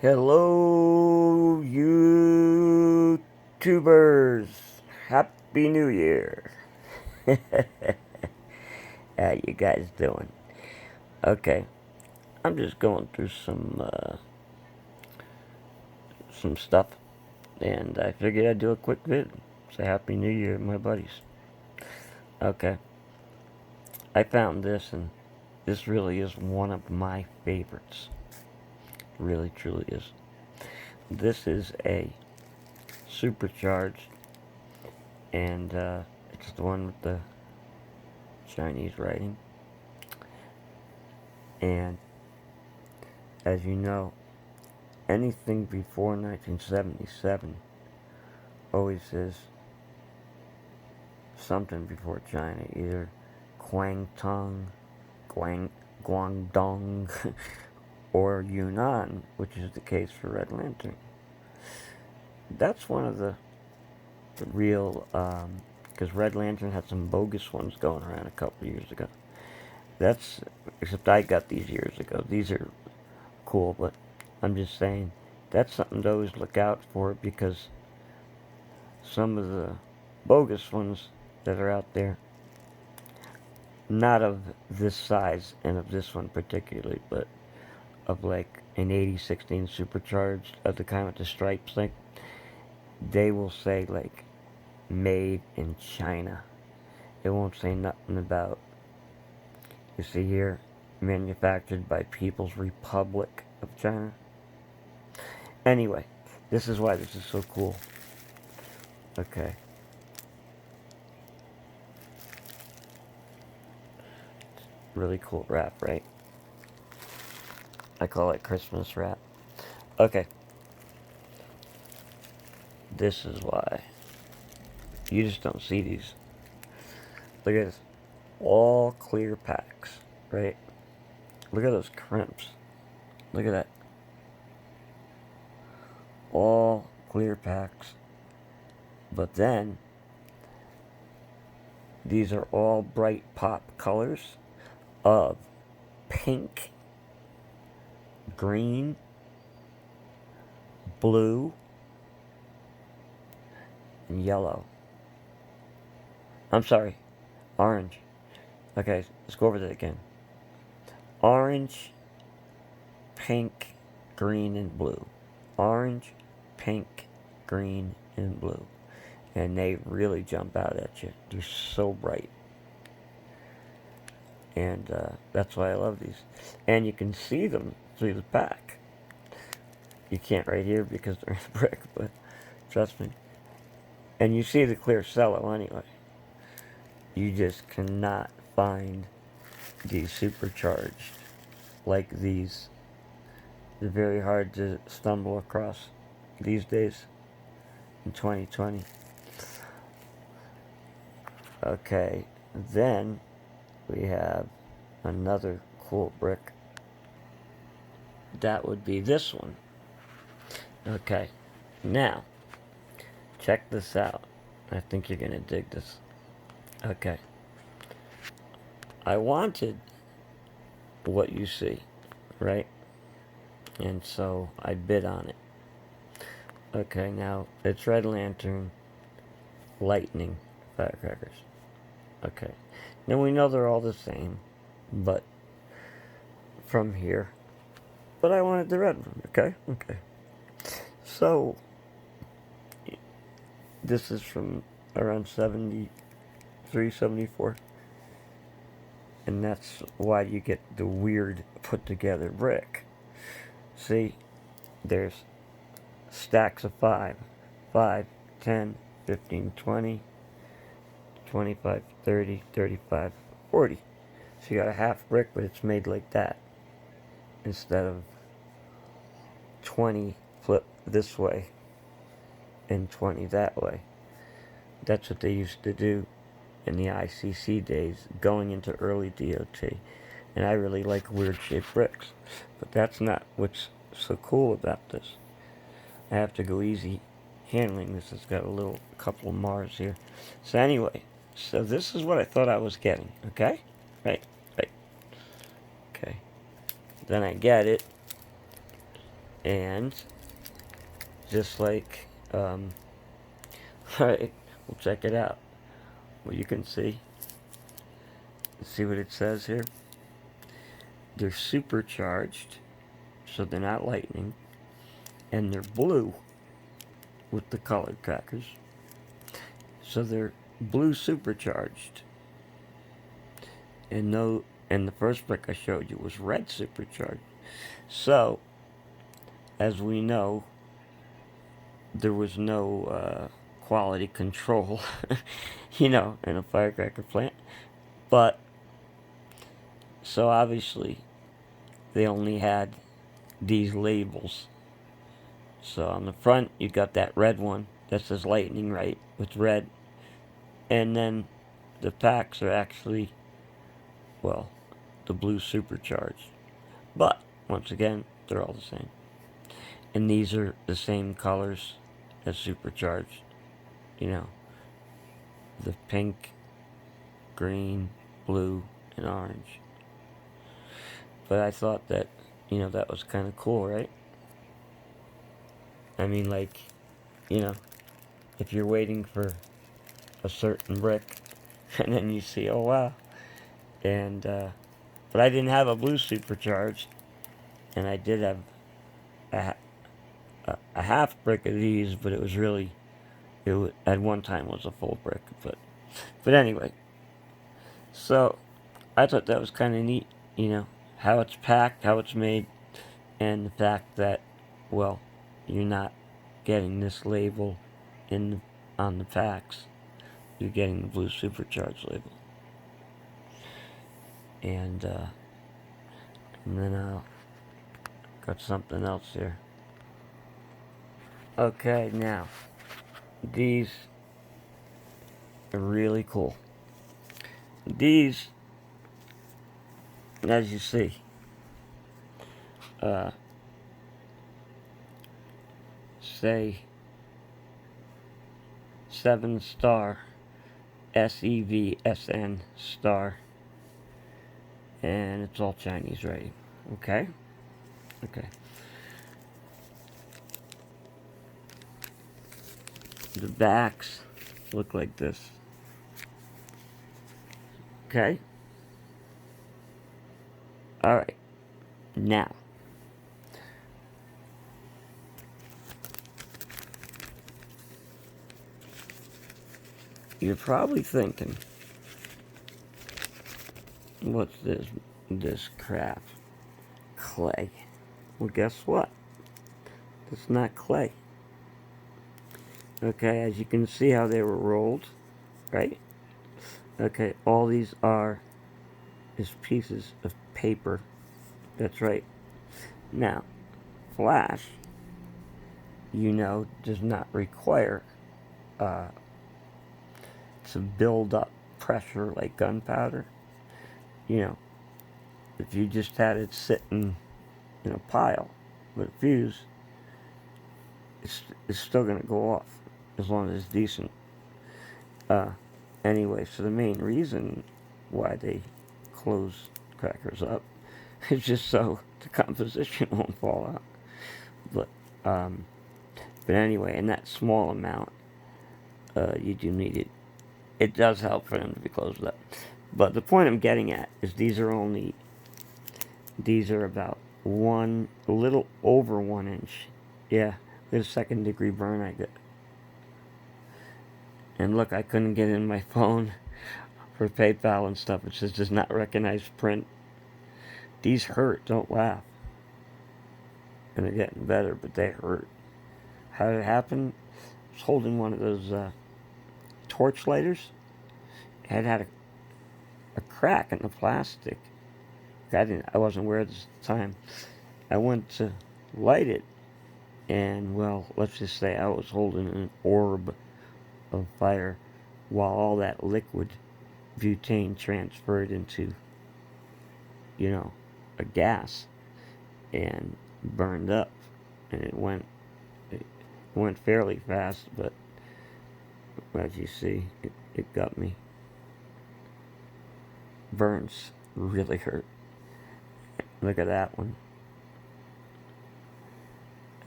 Hello, YouTubers. Happy New Year. How you guys doing? Okay, I'm just going through some stuff, and I figured I'd do a quick vid. Say Happy New Year, my buddies. Okay, I found this, and this really is one of my favorites. Really, truly is. This is a supercharged, and it's the one with the Chinese writing. And as you know, anything before 1977 always says something before China, either Guangdong, Guangdong, or Yunnan, which is the case for Red Lantern. That's one of the real, because Red Lantern had some bogus ones going around a couple years ago. Except I got these years ago. These are cool, but I'm just saying that's something to always look out for, because some of the bogus ones that are out there, not of this size and of this one particularly, but of like an 8016 supercharged of the kind with the stripes thing, they will say like made in China. It won't say nothing about, you see here, manufactured by People's Republic of China. Anyway, this is why this is so cool. Okay. Really cool wrap, right? I call it Christmas wrap. Okay. This is why. You just don't see these. Look at this. All clear packs, right? Look at those crimps. Look at that. All clear packs. But then, these are all bright pop colors of pink, green, blue, and yellow. I'm sorry, orange. Okay, let's go over that again. Orange, pink, green, and blue. Orange, pink, green, and blue. And they really jump out at you. They're so bright. And that's why I love these. And you can see them through the pack. You can't right here because they're in the brick, but trust me. And you see the clear cello anyway. You just cannot find these supercharged like these. They're very hard to stumble across these days in 2020. Okay, then we have another cool brick. That would be this one. Okay, now check this out. I think you're gonna dig this. Okay, I wanted what you see, right? And so I bid on it. Okay, now it's Red Lantern, Lightning, firecrackers. Okay, now we know they're all the same, but from here. But I wanted the red one, okay? Okay. So, this is from around 73, 74. And that's why you get the weird put together brick. See, there's stacks of 5, 5, 10, 15, 20, 25, 30, 35, 40. So you got a half brick, but it's made like that. Instead of 20 flip this way and 20 that way. That's what they used to do in the ICC days, going into early DOT. And I really like weird shaped bricks. But that's not what's so cool about this. I have to go easy handling this. It's got a couple of Mars here. So anyway, so this is what I thought I was getting, okay? Right. Okay. Then I get it. And just like, alright, we'll check it out. Well, you can see what it says here. They're supercharged, so they're not lightning, and they're blue with the colored crackers, so they're blue supercharged. And no, and the first brick I showed you was red supercharged. So, as we know, there was no quality control, in a firecracker plant. But, so obviously, they only had these labels. So on the front, you got that red one that says lightning, right, with red. And then the packs are actually, well, the blue supercharged. But, once again, they're all the same. And these are the same colors as supercharged. The pink, green, blue, and orange. But I thought that, that was kind of cool, right? I mean, like, if you're waiting for a certain brick, and then you see, oh wow. And, but I didn't have a blue supercharged, and I did have a half brick of these, but it was really, at one time was a full brick. But anyway, so I thought that was kind of neat, how it's packed, how it's made, and the fact that, well, you're not getting this label on the packs. You're getting the blue supercharged label. And then I'll got something else here. Okay, now these are really cool. These, as you see, say 7-star SEVSN star, and it's all Chinese writing. Okay. The backs look like this. Okay. All right. Now, you're probably thinking, what's this crap? Clay. Well, guess what? It's not clay. Okay, as you can see how they were rolled, right? Okay, all these is pieces of paper. That's right. Now, flash, does not require to build up pressure like gunpowder. If you just had it sitting in a pile with a fuse, it's still going to go off as long as it's decent. Anyway, so the main reason why they close crackers up is just so the composition won't fall out. But anyway, in that small amount, you do need it. It does help for them to be closed up. But the point I'm getting at is these are about a little over 1 inch. Yeah, there's a 2nd degree burn I got. And look, I couldn't get in my phone for PayPal and stuff. It says does not recognize print. These hurt, don't laugh. And they're getting better, but they hurt. How did it happen? I was holding one of those torch lighters. It had a crack in the plastic. I wasn't aware at the time. I went to light it, and well, let's just say I was holding an orb of fire while all that liquid butane transferred into, a gas and burned up. And it went fairly fast, but as you see, it got me. Burns really hurt. Look at that one.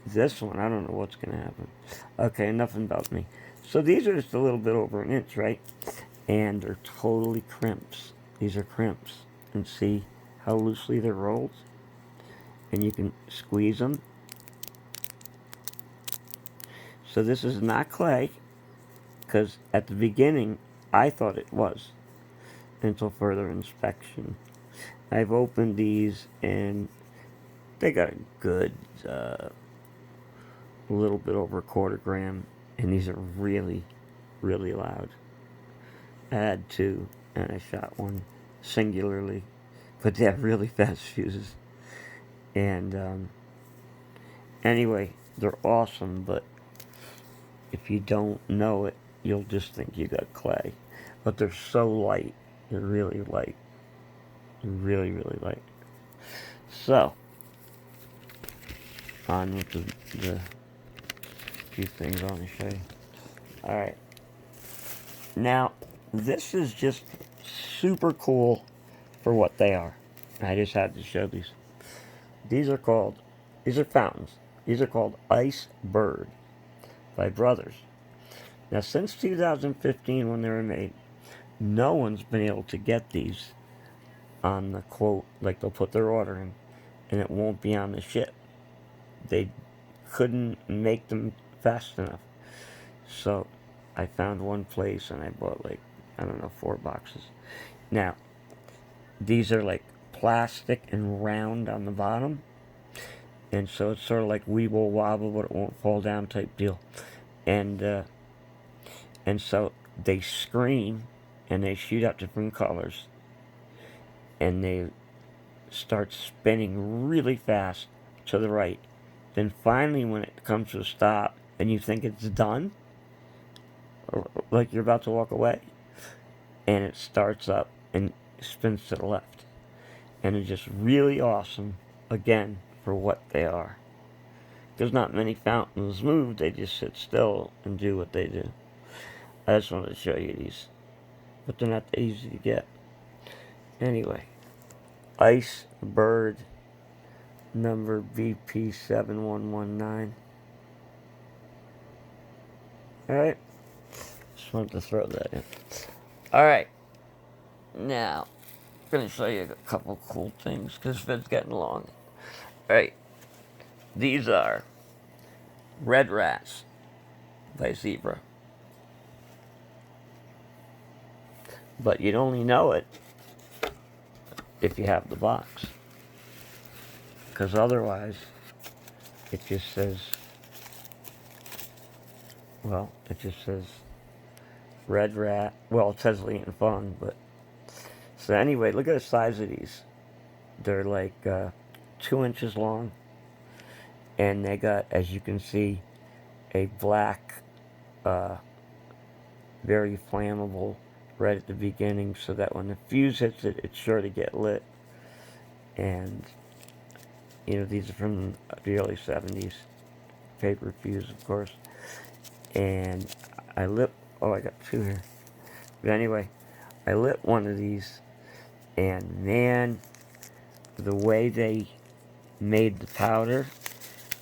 This one, I don't know what's going to happen. Okay, nothing about me. So these are just a little bit over an inch, right? And they're totally crimps. These are crimps. And see how loosely they're rolled? And you can squeeze them. So this is not clay, because at the beginning I thought it was, until further inspection. I've opened these and they got a good little bit over a quarter gram, and these are really, really loud. I had two, and I shot one singularly, but they have really fast fuses. And anyway, they're awesome, but if you don't know it, you'll just think you got clay. But they're so light. They're really light. Really, really light. So, on with the few things I want to show you. Alright. Now, this is just super cool for what they are. I just had to show these. These are fountains. These are called Ice Bird by Brothers. Now, since 2015 when they were made, no one's been able to get these on the quote, like they'll put their order in, and it won't be on the ship. They couldn't make them fast enough. So I found one place and I bought like, I don't know, 4 boxes. Now, these are like plastic and round on the bottom. And so it's sort of like weeble wobble, but it won't fall down type deal. And so they scream and they shoot out different colors. And they start spinning really fast to the right. Then finally when it comes to a stop and you think it's done, or like you're about to walk away, and it starts up and spins to the left. And it's just really awesome, again, for what they are. There's not many fountains move, they just sit still and do what they do. I just wanted to show you these, but they're not that easy to get. Anyway, Ice Bird, number BP7119. Alright, just wanted to throw that in. Alright, now, I'm going to show you a couple cool things, because this vid's getting long. Alright, these are Red Rats by Zebra. But you'd only know it if you have the box. Because otherwise, it just says, well, it just says Red Rat. Well, it says Lean Fun, but... So anyway, look at the size of these. They're like 2 inches long. And they got, as you can see, a black, very flammable right at the beginning, so that when the fuse hits it, it's sure to get lit. And, you know, these are from the early 70s. Paper fuse, of course. And I lit, oh, I got 2 here. But anyway, I lit one of these, and man, the way they made the powder,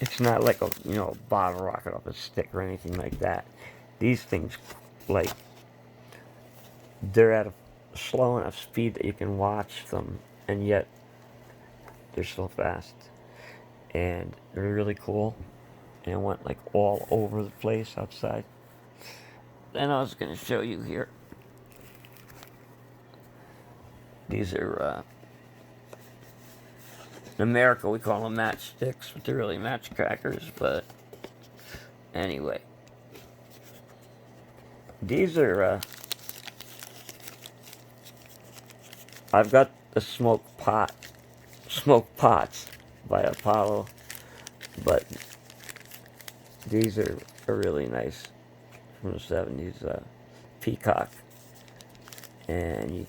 it's not like a, you know, a bottle rocket off a stick or anything like that. These things, like, they're at a slow enough speed that you can watch them, and yet they're still fast. And they're really cool. And it went like all over the place outside. Then I was going to show you here. These are, in America we call them matchsticks, but they're really match crackers, but anyway. These are, I've got the smoke pots by Apollo, but these are really nice from the 70s, peacock. And you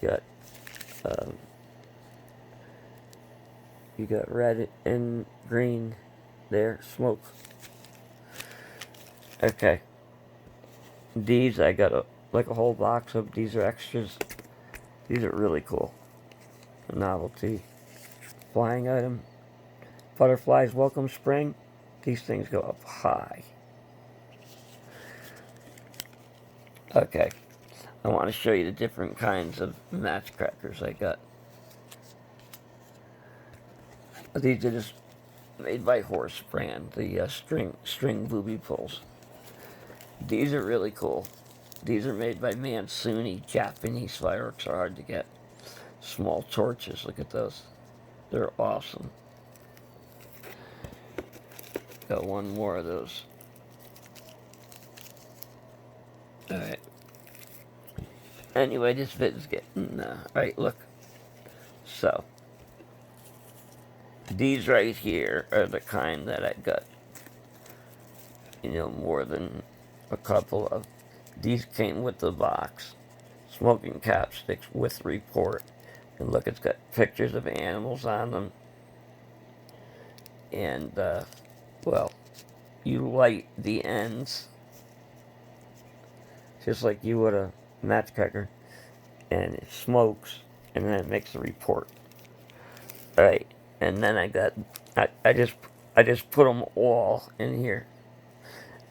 got red and green there, smoke. Okay. These, I got like a whole box of, these are extras. These are really cool. A novelty. Flying item. Butterflies welcome spring. These things go up high. Okay, I want to show you the different kinds of match crackers I got. These are just made by Horse brand, the string booby pulls. These are really cool. These are made by Mansuni. Japanese fireworks are hard to get. Small torches, look at those. They're awesome. Got one more of those. Alright. Anyway, this vid's getting, right, look. So, these right here are the kind that I got, more than a couple of. These came with the box. Smoking capsticks with report. And look, it's got pictures of animals on them. And, well, you light the ends just like you would a match cracker, and it smokes, and then it makes a report. All right, and then I just put them all in here.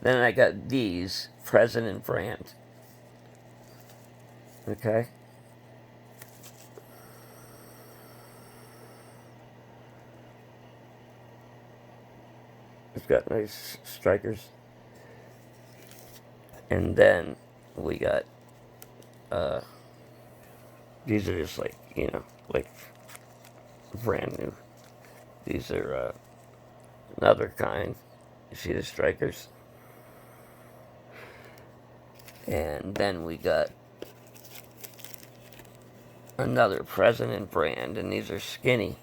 Then I got these President brand. Okay. It's got nice strikers. And then we got, these are just like, like brand new. These are another kind. You see the strikers? And then we got another President brand, and these are skinny.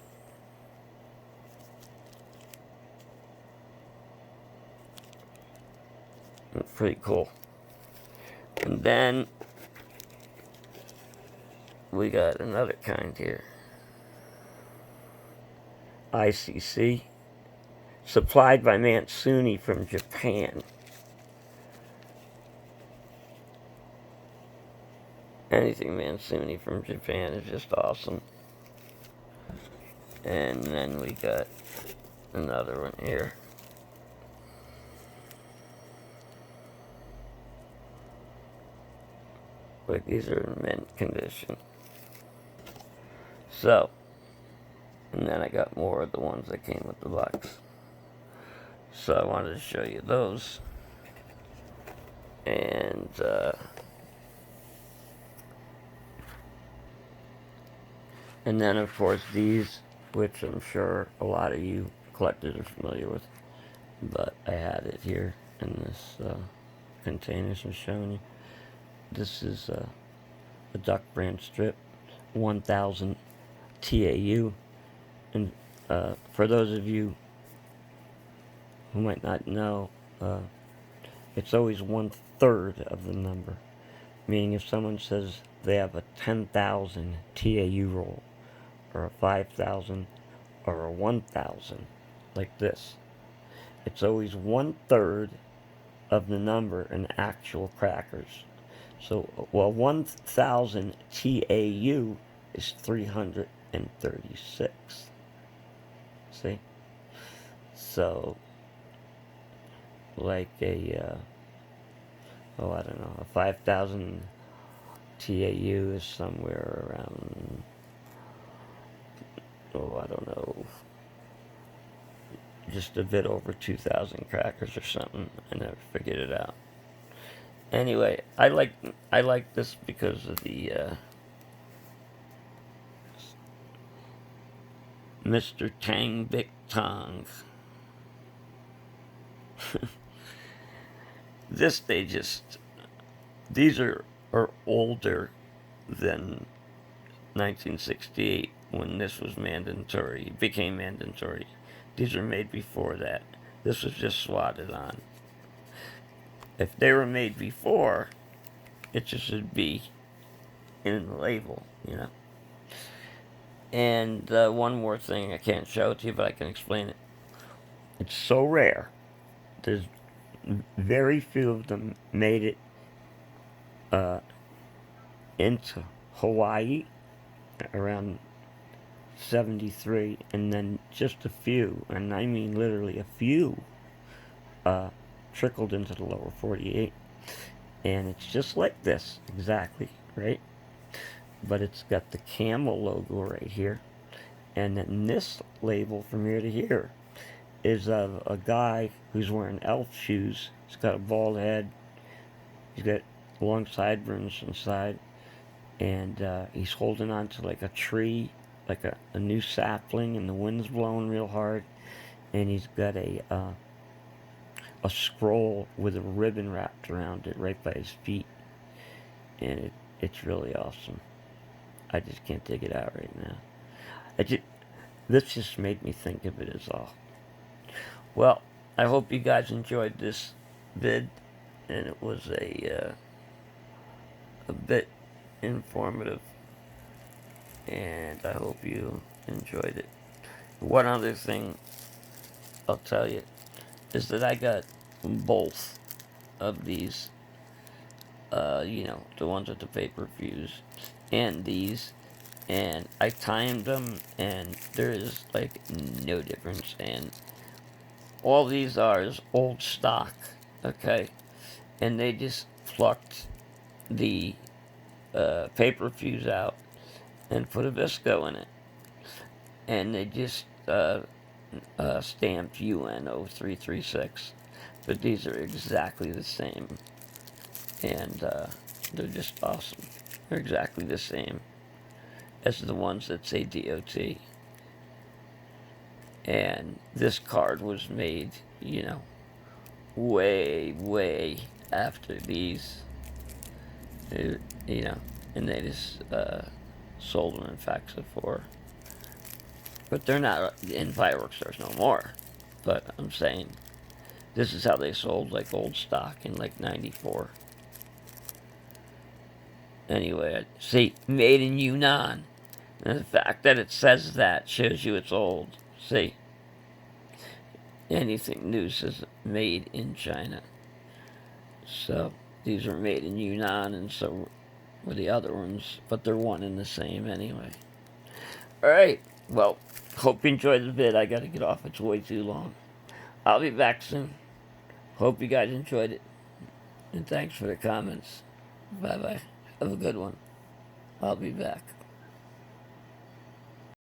Pretty cool. And then we got another kind here. ICC. Supplied by Mansuni from Japan. Anything Mansuni from Japan is just awesome. And then we got another one here. Like, these are in mint condition. So, and then I got more of the ones that came with the box. So I wanted to show you those. And, and then, of course, these, which I'm sure a lot of you collectors are familiar with. But I had it here in this container I'm showing you. This is a duck brand strip, 1000 TAU. And for those of you who might not know, it's always 1/3 of the number. Meaning if someone says they have a 10,000 TAU roll, or a 5,000, or a 1,000, like this, it's always 1/3 of the number in actual crackers. So, well, 1,000 TAU is 336. See? So, like a, I don't know, a 5,000 TAU is somewhere around, I don't know, just a bit over 2,000 crackers or something. I never figured it out. Anyway, I like this because of the Mr. Tang Big Tong. These are older than 1968 when this was mandatory, became mandatory. These were made before that. This was just swatted on. If they were made before, it just should be in the label, And one more thing, I can't show it to you, but I can explain it. It's so rare. There's very few of them made it into Hawaii around 73, and then just a few, and I mean literally a few, trickled into the lower 48. And it's just like this, exactly, right? But it's got the camel logo right here. And then this label from here to here is of a guy who's wearing elf shoes. He's got a bald head. He's got long sideburns inside. And he's holding on to like a tree, like a new sapling, and the wind's blowing real hard. And he's got a scroll with a ribbon wrapped around it right by his feet. And it's really awesome. I just can't dig it out right now. This just made me think of it as all. Well, I hope you guys enjoyed this vid, and it was a bit informative, and I hope you enjoyed it. One other thing I'll tell you is that I got both of these, the ones with the paper fuse, and these, and I timed them, and there is like no difference, and all these are is old stock, okay, and they just plucked the paper fuse out and put a Visco in it, and they just stamped UN0336, but these are exactly the same, and they're just awesome. They're exactly the same as the ones that say DOT. And this card was made, way, way after these, and they just sold them in Faxa4. But they're not in fireworks stores no more. But I'm saying, this is how they sold like old stock in like 94. Anyway, see, made in Yunnan. And the fact that it says that shows you it's old. See, anything new says made in China. So, these were made in Yunnan, and so were the other ones, but they're one and the same anyway. Alright, well, hope you enjoyed the vid. I gotta get off, it's way too long. I'll be back soon. Hope you guys enjoyed it. And thanks for the comments. Bye-bye. Have a good one. I'll be back.